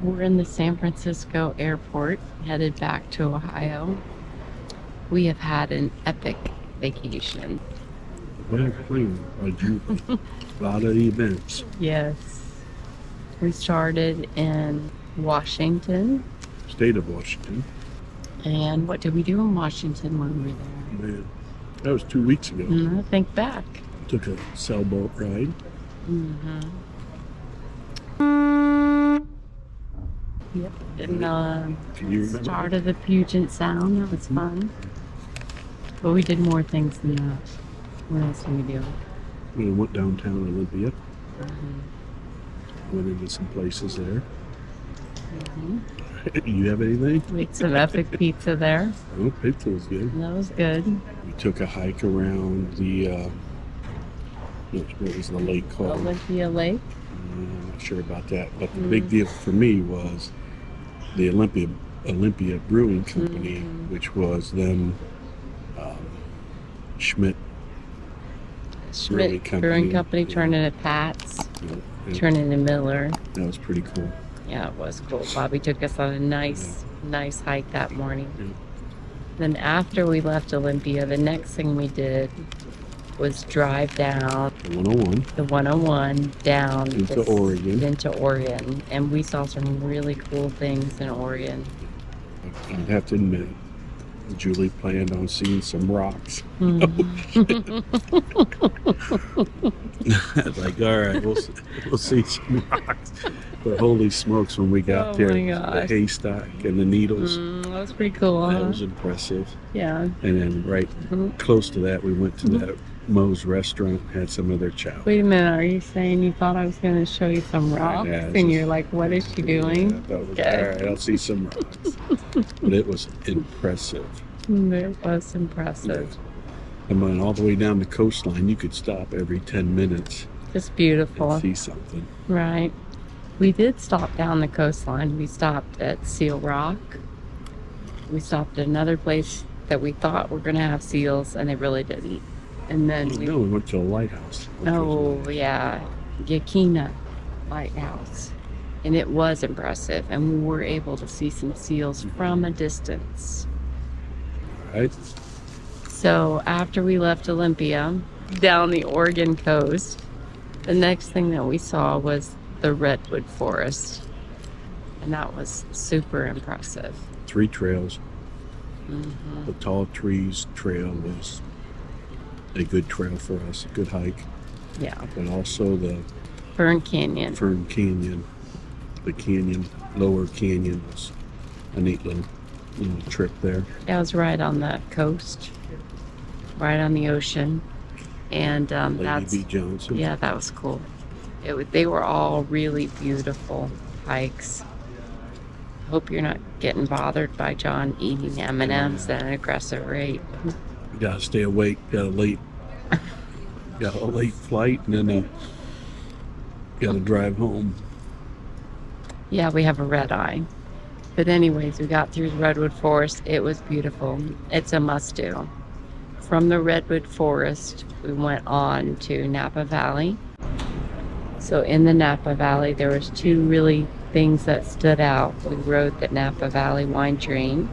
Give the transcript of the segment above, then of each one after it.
We're in the San Francisco airport, headed back to Ohio. We have had an epic vacation. Well, clean. I do a lot of events. Yes. We started in Washington. State of Washington. And what did we do in Washington when we were there? Man, that was 2 weeks ago. Think back. Took a sailboat ride. Yep. And Can you remember? started the Puget Sound. That was fun. But we did more things than that. What else did we do? We went downtown Olympia. Went into some places there. You have anything? We ate some epic pizza there. Oh, pizza was good. That was good. We took a hike around the, what was the lake called? Olympia Lake. I'm not sure about that. But the big deal for me was the Olympia Brewing Company, which was them, Schmidt Brewing Company turned into Pat's, turned into Miller. That was pretty cool. Yeah, it was cool. Bobby took us on a nice hike that morning. Yeah. Then after we left Olympia, the next thing we did was drive down The 101 the 101 down into Oregon. into Oregon, and we saw some really cool things in Oregon. I'd have to admit, Julie planned on seeing some rocks. I was like, all right, we'll see some rocks. But holy smokes, when we got there, the haystack and the needles. That was pretty cool. That was impressive. Yeah. And then right close to that, we went to that Moe's restaurant, had some of their chow. Wait a minute, are you saying you thought I was going to show you some rocks? Yeah, And you're like, what is she doing? Yeah, I thought it was, all right, I'll see some rocks. But it was impressive. It was impressive. Yeah. And went all the way down the coastline. You could stop every 10 minutes Just beautiful. and see something. Right. We did stop down the coastline. We stopped at Seal Rock. We stopped at another place that we thought were going to have seals, and they really didn't. And then we went to a lighthouse. Yakina Lighthouse. And it was impressive, and we were able to see some seals from a distance. Right? So after we left Olympia, down the Oregon coast, the next thing that we saw was the Redwood Forest. And that was super impressive. 3 trails. The Tall Trees Trail was a good trail for us, a good hike. Yeah. But also the Fern Canyon. Fern Canyon, the canyon, lower canyon was a neat little trip there. That was right on the coast, right on the ocean. And Lady B. Johnson. yeah, that was cool. They were all really beautiful hikes. Hope you're not getting bothered by John eating M&Ms at an aggressive rate. You gotta stay awake. Got a late flight, and then gotta drive home. Yeah, we have a red eye. But anyways, we got through the Redwood Forest. It was beautiful. It's a must-do. From the Redwood Forest, we went on to Napa Valley. So in the Napa Valley, there was 2 really things that stood out. We rode the Napa Valley wine train.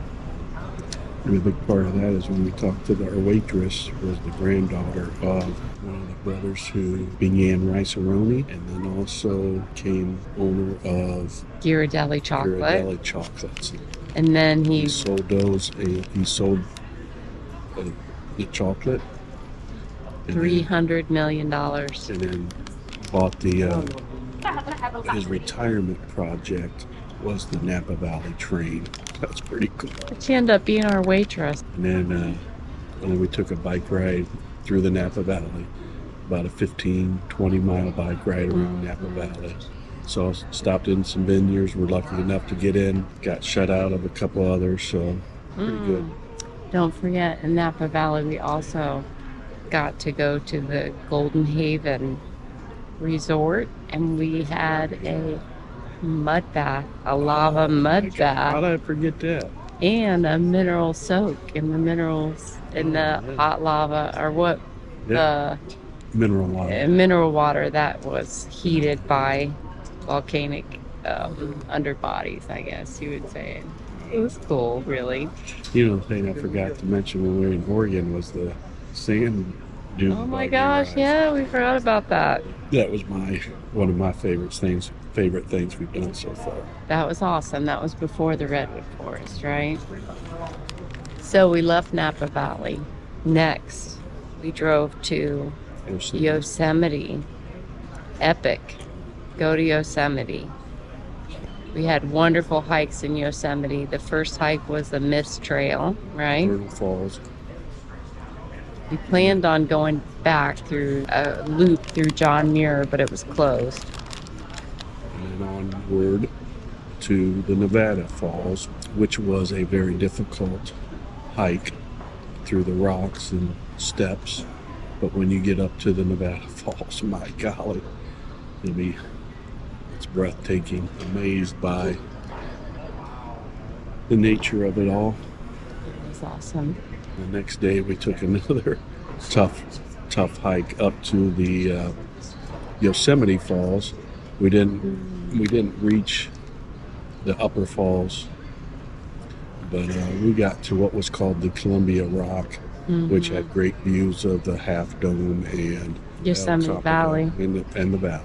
And a big part of that is when we talked to our waitress, was the granddaughter of one of the brothers who began Rice-A-Roni, and then also became owner of Ghirardelli chocolate. Ghirardelli chocolates. And then He sold those. He sold the chocolate. And $300 million. then bought his retirement project was the Napa Valley train. That's pretty cool. She ended up being our waitress. And then we took a bike ride through the Napa Valley, about a 15-20 mile bike ride around Napa Valley. So I stopped in some vineyards. We're lucky enough to get in. Got shut out of a couple others, so pretty good. Don't forget, in Napa Valley, we also got to go to the Golden Haven Resort, and we had a mud bath, a lava mud bath. How did I forget that? And a mineral soak in the minerals, in the hot lava, or what? Yeah. Mineral water. Mineral water that was heated by volcanic underbodies, I guess you would say. It was cool, really. You know, the thing I forgot to mention when we were in Oregon was the sand dune Oh my buggy gosh, ride. yeah, we forgot about that. That was one of my favorite things we've done so far. That was awesome. That was before the Redwood Forest, right? So we left Napa Valley. Next, we drove to Yosemite. Epic. Go to Yosemite. We had wonderful hikes in Yosemite. The first hike was the Mist Trail, right? Turtle Falls. We planned on going back through a loop through John Muir, but it was closed. And then onward to the Nevada Falls, which was a very difficult hike through the rocks and steps. But when you get up to the Nevada Falls, my golly, it's breathtaking. Amazed by the nature of it all. It was awesome. The next day we took another tough hike up to the Yosemite Falls. We didn't reach the upper falls, but we got to what was called the Columbia Rock, which had great views of the Half Dome and Yosemite Valley and the valley.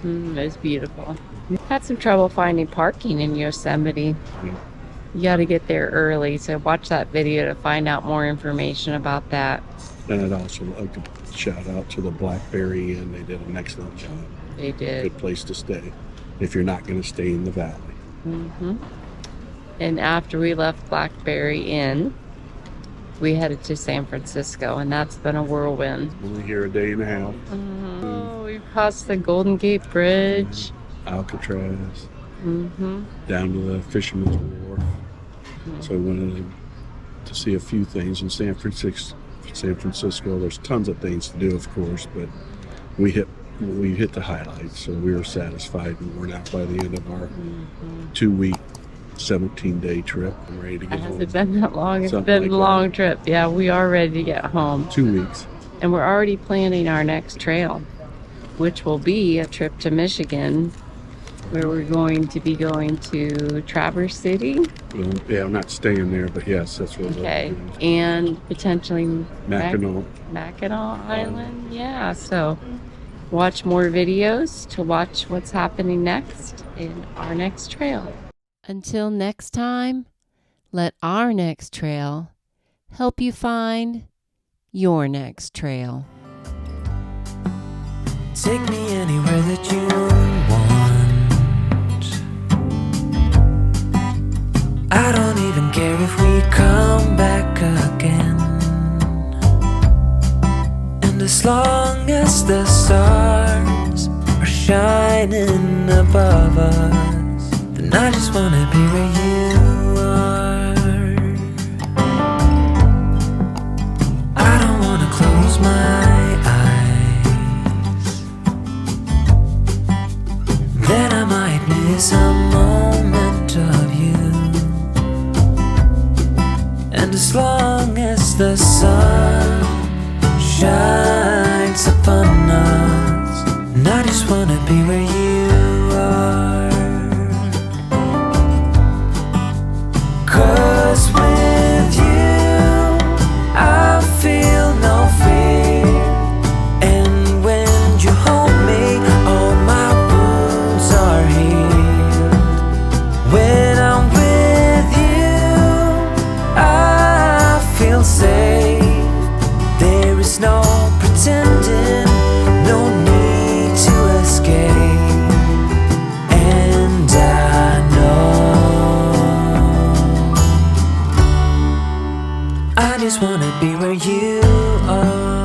It was beautiful. We had some trouble finding parking in Yosemite. Yeah. You got to get there early, so watch that video to find out more information about that. And I'd also like to shout out to the Blackberry Inn. They did an excellent job. They did. Good place to stay if you're not going to stay in the valley. And after we left Blackberry Inn, we headed to San Francisco, and that's been a whirlwind. Only here a day and a half. Oh, we crossed the Golden Gate Bridge. Alcatraz. Down to the Fisherman's Wharf. So we wanted to see a few things in San Francisco. There's tons of things to do, of course, but we hit the highlights, so we were satisfied, and we're now by the end of our 2-week, 17-day trip. I'm ready to get home. Has it been that long? It's been a long trip. Yeah, we are ready to get home. 2 weeks. And we're already planning our next trail, which will be a trip to Michigan, where we're going to be going to Traverse City. Well, yeah, I'm not staying there, but yes, that's what we're doing. And potentially Mackinac Island. Yeah, so watch more videos to watch what's happening next in our next trail. Until next time, let our next trail help you find your next trail. Take me anywhere that you want. I don't even care if we come back again. And as long as the stars are shining above us, then I just wanna be where you are. I don't wanna close my eyes, then I might miss a moment of you. And as long as the sun shines upon us, and I just wanna be where you are. 'Cause with you I feel no fear, and when you hold me all my wounds are healed. When I'm with you I feel safe. There is no pretending, no need to escape. And I know I just wanna be where you are.